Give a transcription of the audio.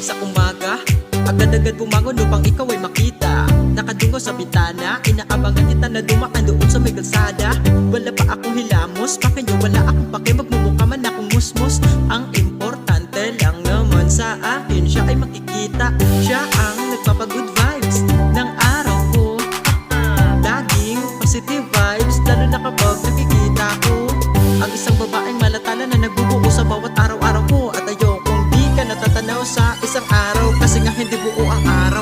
sa umaga, agad-agad bumangon upang ikaw ay makita. Nakadungo sa bintana, inaabangan kita na dumaan doon sa may kalsada. Wala pa akong hilamos, pakinyo wala akong pake, magmumukha man akong musmus. Ang importante lang naman sa akin, siya ay makikita. Siya ang nagpapa-good vibes ng araw ko. Laging positive vibes, lalo na kapag nakikita ko ang isang babaeng malatala na nagbubuo sa bawat araw-araw ko. At ayokong di ka natatanaw sa isang araw, kasi nga hindi buo ang araw.